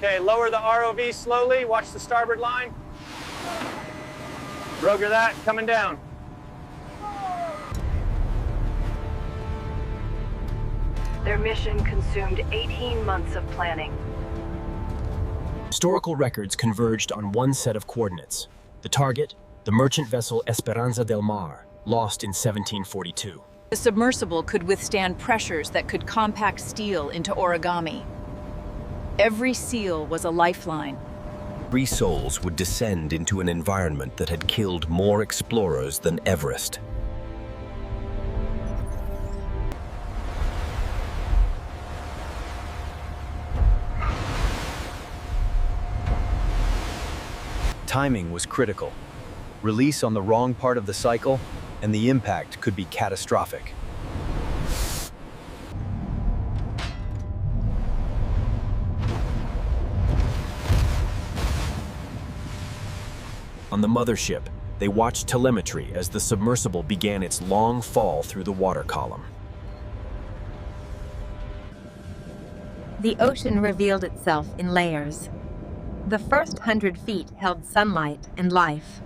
Okay, lower the ROV slowly. Watch the starboard line. Roger that, coming down. Their mission consumed 18 months of planning. Historical records converged on one set of coordinates. The target, the merchant vessel Esperanza del Mar, lost in 1742. The submersible could withstand pressures that could compact steel into origami. Every seal was a lifeline. 3 souls would descend into an environment that had killed more explorers than Everest. Timing was critical. Release on the wrong part of the cycle, and the impact could be catastrophic. On the mothership, they watched telemetry as the submersible began its long fall through the water column. The ocean revealed itself in layers. The first 100 feet held sunlight and life.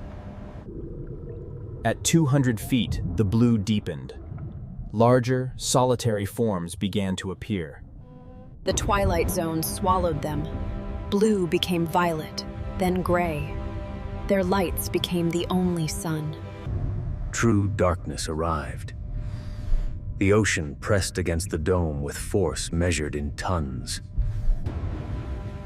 At 200 feet, the blue deepened. Larger, solitary forms began to appear. The twilight zone swallowed them. Blue became violet, then gray. Their lights became the only sun. True darkness arrived. The ocean pressed against the dome with force measured in tons.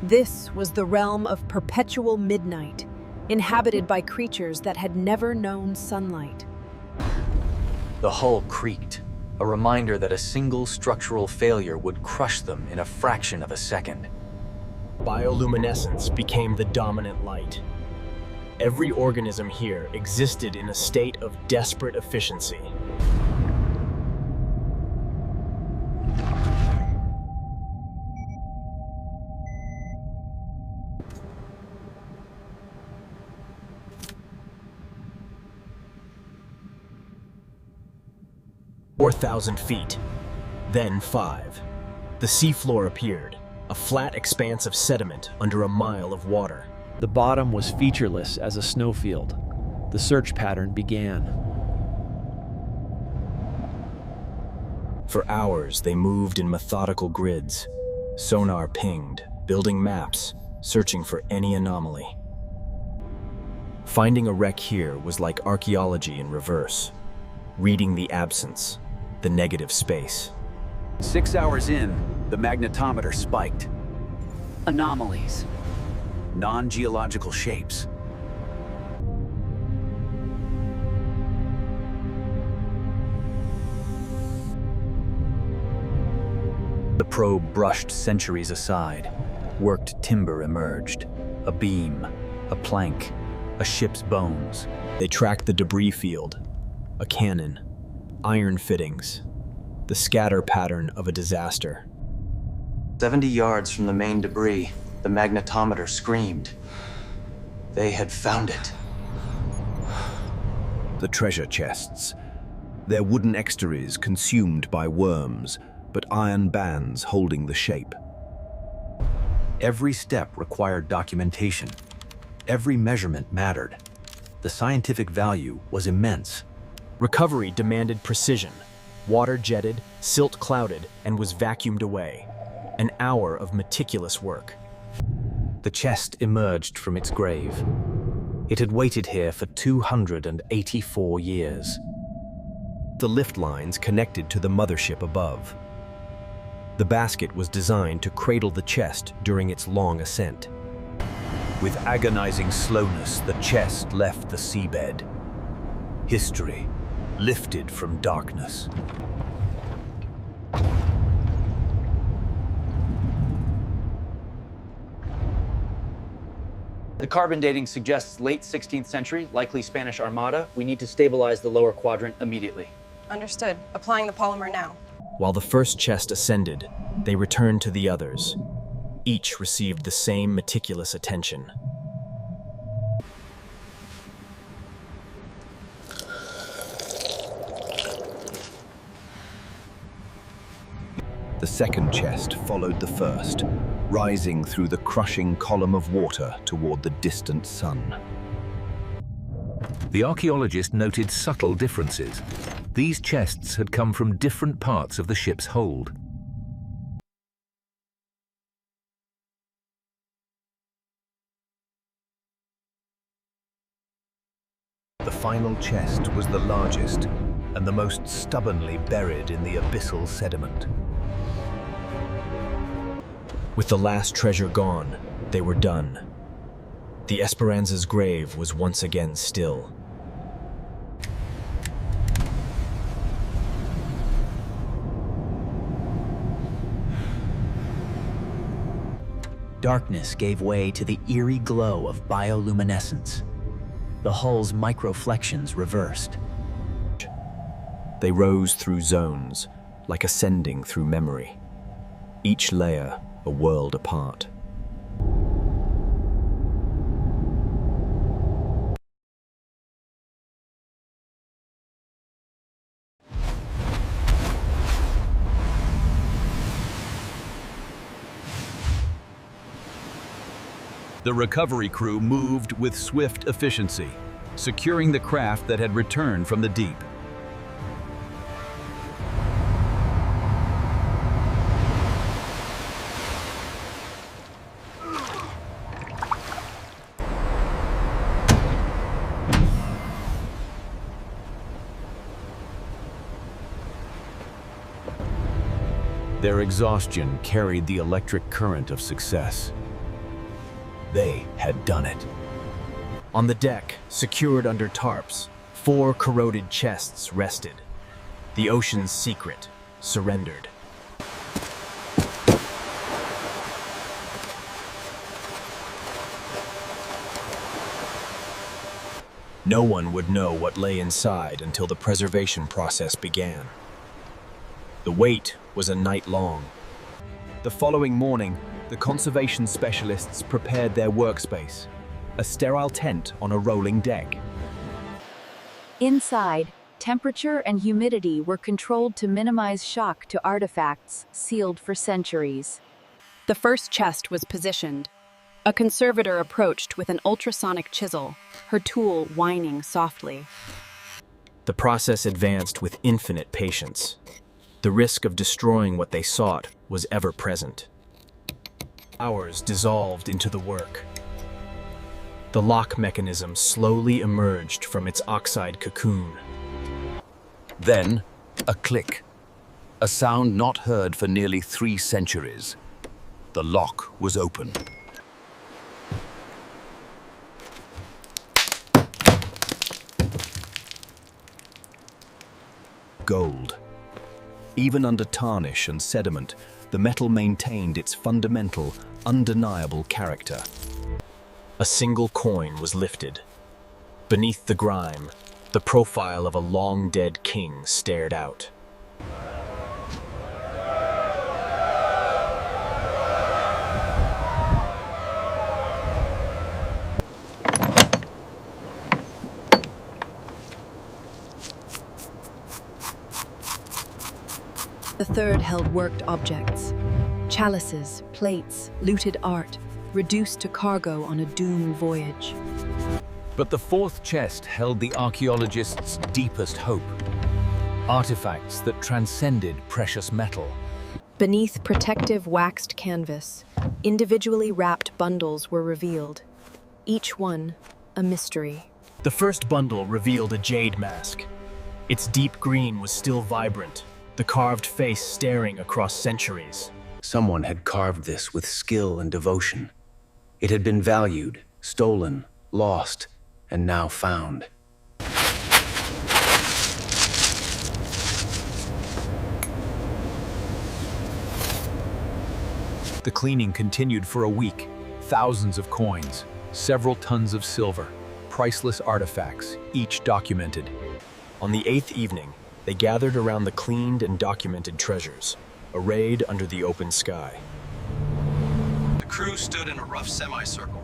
This was the realm of perpetual midnight, inhabited by creatures that had never known sunlight. The hull creaked, a reminder that a single structural failure would crush them in a fraction of a second. Bioluminescence became the dominant light. Every organism here existed in a state of desperate efficiency. "4,000 feet, then 5. The seafloor appeared, a flat expanse of sediment under a mile of water. The bottom was featureless as a snowfield. The search pattern began. For hours, they moved in methodical grids. Sonar pinged, building maps, searching for any anomaly. Finding a wreck here was like archaeology in reverse, reading the absence, the negative space. 6 hours in, the magnetometer spiked. Anomalies. Non-geological shapes. The probe brushed centuries aside. Worked timber emerged. A beam, a plank, a ship's bones. They tracked the debris field, a cannon, iron fittings, the scatter pattern of a disaster. 70 yards from the main debris, the magnetometer screamed. They had found it. The treasure chests, their wooden exteries consumed by worms, but iron bands holding the shape. Every step required documentation. Every measurement mattered. The scientific value was immense. Recovery demanded precision. Water jetted, silt clouded, and was vacuumed away. An hour of meticulous work. The chest emerged from its grave. It had waited here for 284 years. The lift lines connected to the mothership above. The basket was designed to cradle the chest during its long ascent. With agonizing slowness, the chest left the seabed. History lifted from darkness. The carbon dating suggests late 16th century, likely Spanish Armada. We need to stabilize the lower quadrant immediately. Understood. Applying the polymer now. While the first chest ascended, they returned to the others. Each received the same meticulous attention. The second chest followed the first. rising through the crushing column of water toward the distant sun. The archaeologist noted subtle differences. These chests had come from different parts of the ship's hold. The final chest was the largest and the most stubbornly buried in the abyssal sediment. With the last treasure gone, they were done. The Esperanza's grave was once again still. Darkness gave way to the eerie glow of bioluminescence. The hull's microflections reversed. They rose through zones, like ascending through memory. Each layer a world apart. The recovery crew moved with swift efficiency, securing the craft that had returned from the deep. Their exhaustion carried the electric current of success. They had done it. On the deck, secured under tarps, 4 corroded chests rested. The ocean's secret surrendered. No one would know what lay inside until the preservation process began. The wait was a night long. The following morning, the conservation specialists prepared their workspace, a sterile tent on a rolling deck. Inside, temperature and humidity were controlled to minimize shock to artifacts sealed for centuries. The first chest was positioned. A conservator approached with an ultrasonic chisel, her tool whining softly. The process advanced with infinite patience. The risk of destroying what they sought was ever present. Hours dissolved into the work. The lock mechanism slowly emerged from its oxide cocoon. Then, a click. A sound not heard for nearly 3 centuries. The lock was open. Gold. Even under tarnish and sediment, the metal maintained its fundamental, undeniable character. A single coin was lifted. Beneath the grime, the profile of a long-dead king stared out. The third held worked objects. Chalices, plates, looted art, reduced to cargo on a doomed voyage. But the 4th chest held the archaeologist's deepest hope. Artifacts that transcended precious metal. Beneath protective waxed canvas, individually wrapped bundles were revealed. Each one a mystery. The first bundle revealed a jade mask. Its deep green was still vibrant, the carved face staring across centuries. Someone had carved this with skill and devotion. It had been valued, stolen, lost, and now found. The cleaning continued for a week. Thousands of coins, several tons of silver, priceless artifacts, each documented. On the 8th evening, they gathered around the cleaned and documented treasures, arrayed under the open sky. The crew stood in a rough semicircle.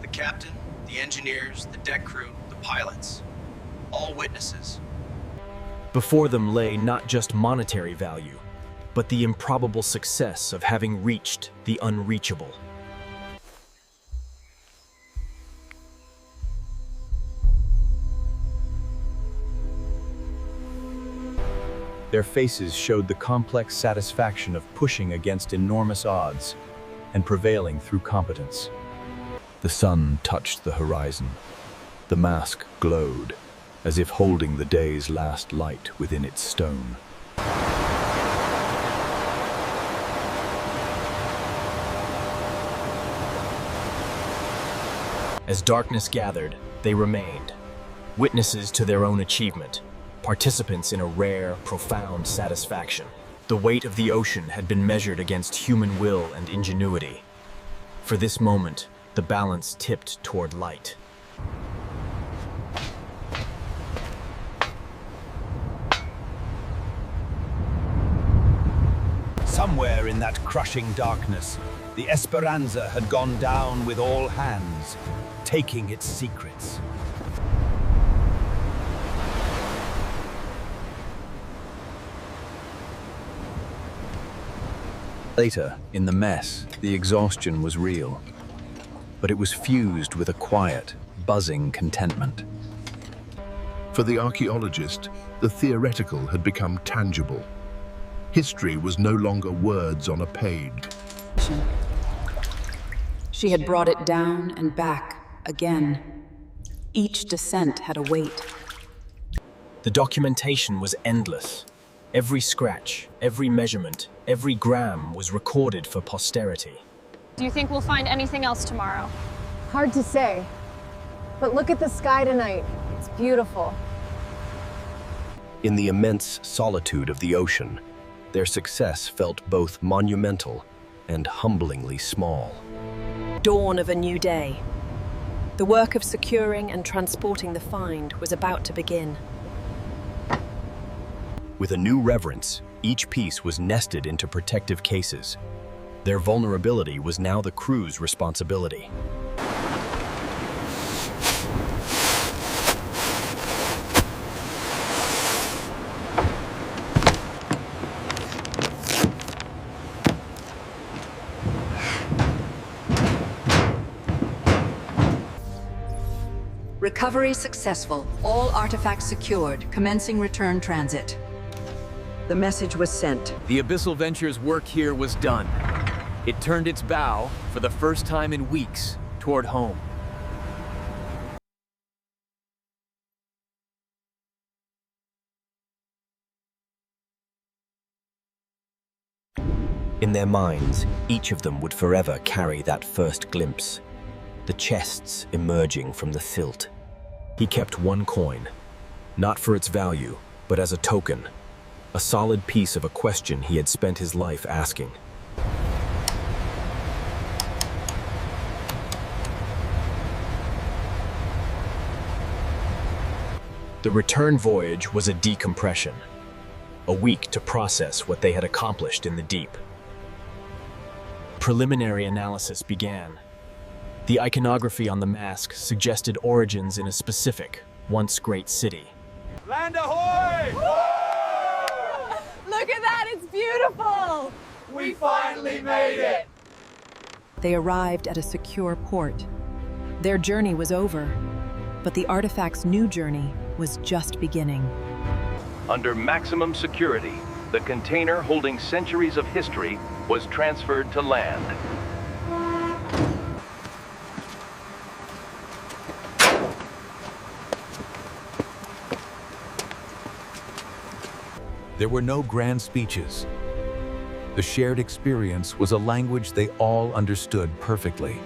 The captain, the engineers, the deck crew, the pilots, all witnesses. Before them lay not just monetary value, but the improbable success of having reached the unreachable. Their faces showed the complex satisfaction of pushing against enormous odds and prevailing through competence. The sun touched the horizon. The mask glowed, as if holding the day's last light within its stone. As darkness gathered, they remained, witnesses to their own achievement, participants in a rare, profound satisfaction. The weight of the ocean had been measured against human will and ingenuity. For this moment, the balance tipped toward light. Somewhere in that crushing darkness, the Esperanza had gone down with all hands, taking its secrets. Later, in the mess, the exhaustion was real, but it was fused with a quiet, buzzing contentment. For the archaeologist, the theoretical had become tangible. History was no longer words on a page. She had brought it down and back again. Each descent had a weight. The documentation was endless. Every scratch, every measurement, every gram was recorded for posterity. Do you think we'll find anything else tomorrow? Hard to say. But look at the sky tonight. It's beautiful. In the immense solitude of the ocean, their success felt both monumental and humblingly small. Dawn of a new day. The work of securing and transporting the find was about to begin. With a new reverence, each piece was nested into protective cases. Their vulnerability was now the crew's responsibility. Recovery successful. All artifacts secured. Commencing return transit. The message was sent. The Abyssal Venture's work here was done. It turned its bow, for the first time in weeks, toward home. In their minds, each of them would forever carry that first glimpse, the chests emerging from the silt. He kept one coin, not for its value, but as a token, a solid piece of a question he had spent his life asking. The return voyage was a decompression, a week to process what they had accomplished in the deep. Preliminary analysis began. The iconography on the mask suggested origins in a specific, once great city. Land ahoy! Look at that, it's beautiful! We finally made it! They arrived at a secure port. Their journey was over, but the artifact's new journey was just beginning. Under maximum security, the container holding centuries of history was transferred to land. There were no grand speeches. The shared experience was a language they all understood perfectly.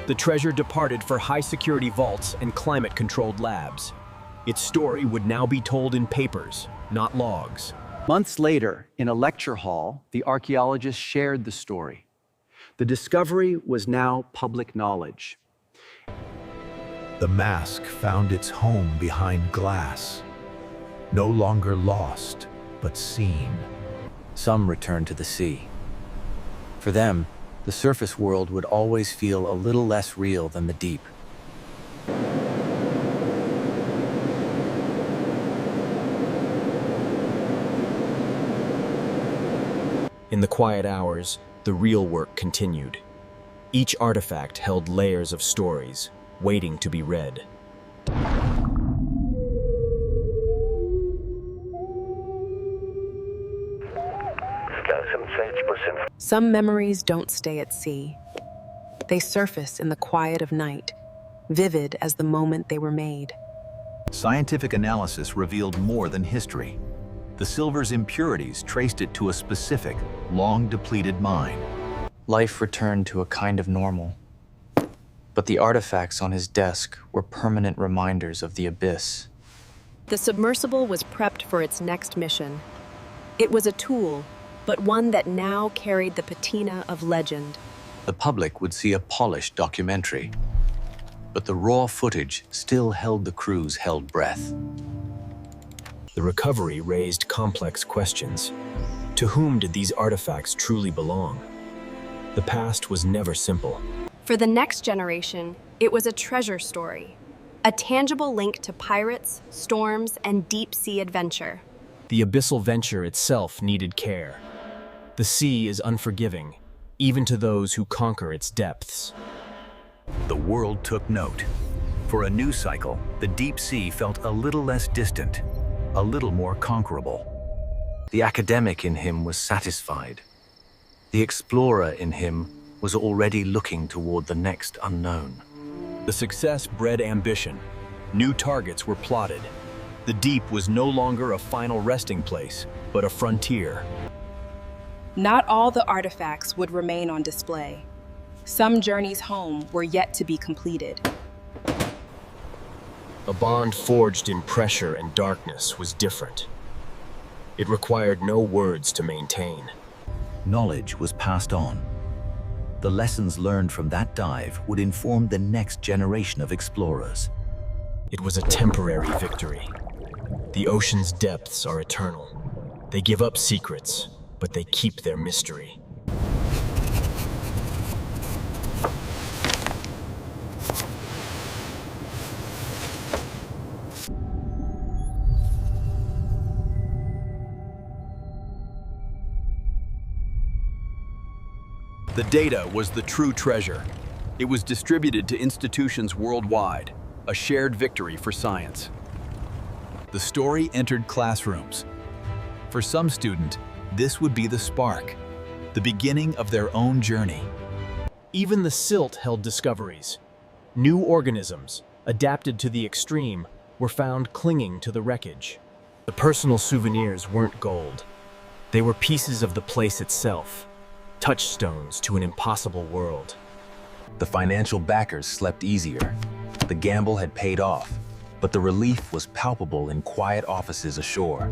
The treasure departed for high-security vaults and climate-controlled labs. Its story would now be told in papers, not logs. Months later, in a lecture hall, the archaeologists shared the story. The discovery was now public knowledge. The mask found its home behind glass, no longer lost, but seen. Some returned to the sea. For them, the surface world would always feel a little less real than the deep. In the quiet hours, the real work continued. Each artifact held layers of stories, waiting to be read. Some memories don't stay at sea. They surface in the quiet of night, vivid as the moment they were made. Scientific analysis revealed more than history. The silver's impurities traced it to a specific, long-depleted mine. Life returned to a kind of normal. But the artifacts on his desk were permanent reminders of the abyss. The submersible was prepped for its next mission. It was a tool, but one that now carried the patina of legend. The public would see a polished documentary, but the raw footage still held the crew's held breath. The recovery raised complex questions. To whom did these artifacts truly belong? The past was never simple. For the next generation, it was a treasure story, a tangible link to pirates, storms, and deep-sea adventure. The abyssal venture itself needed care. The sea is unforgiving, even to those who conquer its depths. The world took note. For a news cycle, the deep sea felt a little less distant, a little more conquerable. The academic in him was satisfied. The explorer in him was already looking toward the next unknown. The success bred ambition. New targets were plotted. The deep was no longer a final resting place, but a frontier. Not all the artifacts would remain on display. Some journeys home were yet to be completed. A bond forged in pressure and darkness was different. It required no words to maintain. Knowledge was passed on. The lessons learned from that dive would inform the next generation of explorers. It was a temporary victory. The ocean's depths are eternal. They give up secrets, but they keep their mystery. The data was the true treasure. It was distributed to institutions worldwide, a shared victory for science. The story entered classrooms. For some student, this would be the spark, the beginning of their own journey. Even the silt held discoveries. New organisms, adapted to the extreme, were found clinging to the wreckage. The personal souvenirs weren't gold. They were pieces of the place itself, touchstones to an impossible world. The financial backers slept easier. The gamble had paid off, but the relief was palpable in quiet offices ashore.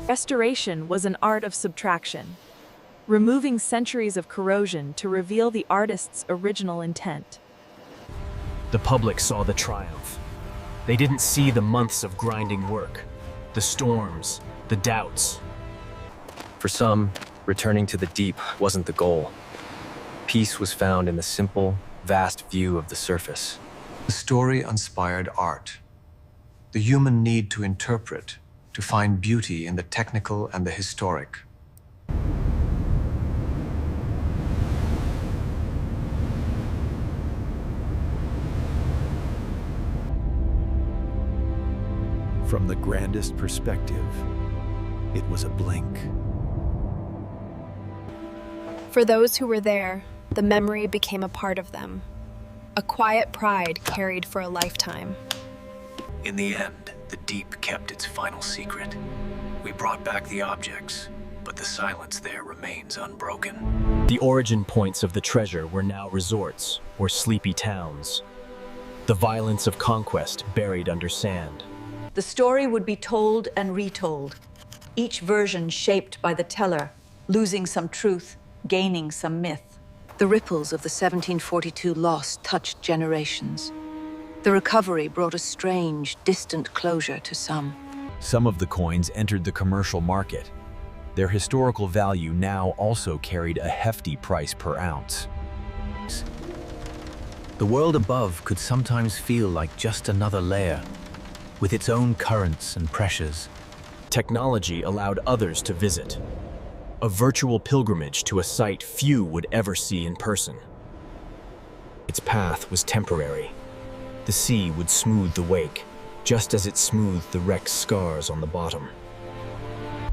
Restoration was an art of subtraction, removing centuries of corrosion to reveal the artist's original intent. The public saw the triumph. They didn't see the months of grinding work, the storms, the doubts. For some, returning to the deep wasn't the goal. Peace was found in the simple, vast view of the surface. The story inspired art. The human need to interpret, to find beauty in the technical and the historic. From the grandest perspective, it was a blink. For those who were there, the memory became a part of them. A quiet pride carried for a lifetime. In the end, the deep kept its final secret. We brought back the objects, but the silence there remains unbroken. The origin points of the treasure were now resorts or sleepy towns. The violence of conquest buried under sand. The story would be told and retold, each version shaped by the teller, losing some truth, gaining some myth. The ripples of the 1742 loss touched generations. The recovery brought a strange, distant closure to some. Some of the coins entered the commercial market. Their historical value now also carried a hefty price per ounce. The world above could sometimes feel like just another layer, with its own currents and pressures. Technology allowed others to visit. a virtual pilgrimage to a site few would ever see in person. Its path was temporary. The sea would smooth the wake, just as it smoothed the wreck's scars on the bottom.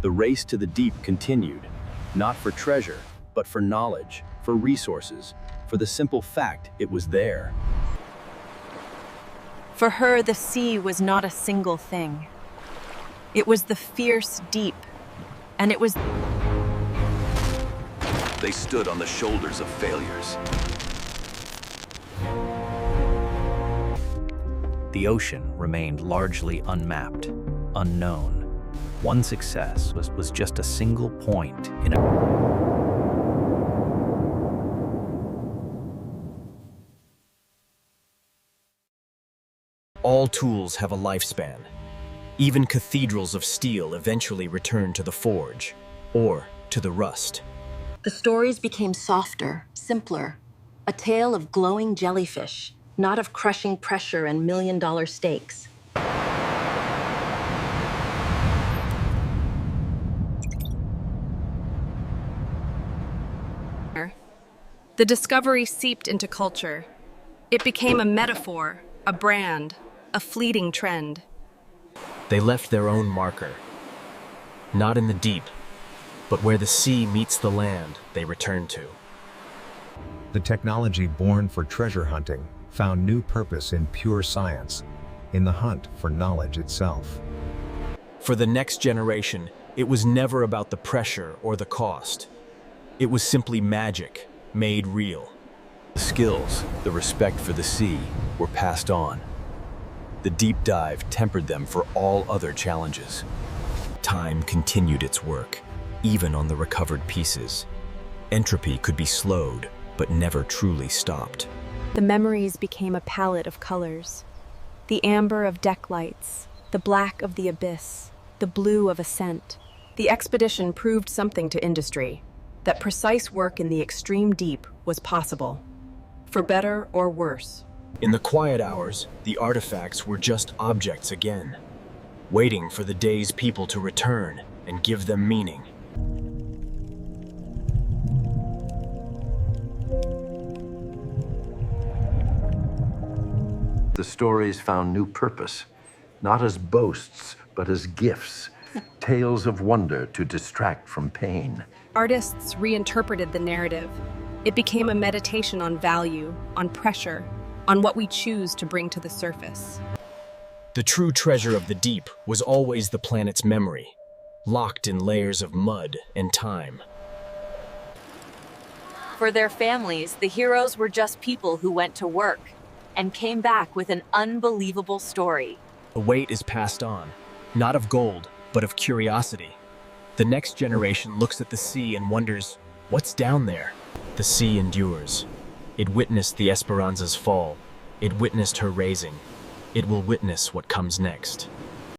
The race to the deep continued, not for treasure, but for knowledge, for resources, for the simple fact it was there. For her, the sea was not a single thing. It was the fierce deep, and it was... They stood on the shoulders of failures. The ocean remained largely unmapped, unknown. One success was just a single point in a... All tools have a lifespan. Even cathedrals of steel eventually return to the forge, or to the rust. The stories became softer, simpler. A tale of glowing jellyfish, not of crushing pressure and million-dollar stakes. The discovery seeped into culture. It became a metaphor, a brand, a fleeting trend. They left their own marker. Not in the deep, but where the sea meets the land they return to. The technology born for treasure hunting found new purpose in pure science, in the hunt for knowledge itself. For the next generation, it was never about the pressure or the cost. It was simply magic, made real. The skills, the respect for the sea, were passed on. The deep dive tempered them for all other challenges. Time continued its work, even on the recovered pieces. Entropy could be slowed, but never truly stopped. The memories became a palette of colors. The amber of deck lights, the black of the abyss, the blue of ascent. The expedition proved something to industry, that precise work in the extreme deep was possible, for better or worse. In the quiet hours, the artifacts were just objects again, waiting for the day's people to return and give them meaning. The stories found new purpose, not as boasts, but as gifts, tales of wonder to distract from pain. Artists reinterpreted the narrative. It became a meditation on value, on pressure, on what we choose to bring to the surface. The true treasure of the deep was always the planet's memory, locked in layers of mud and time. For their families, the heroes were just people who went to work and came back with an unbelievable story. The weight is passed on, not of gold, but of curiosity. The next generation looks at the sea and wonders, what's down there? The sea endures. It witnessed the Esperanza's fall. It witnessed her raising. It will witness what comes next.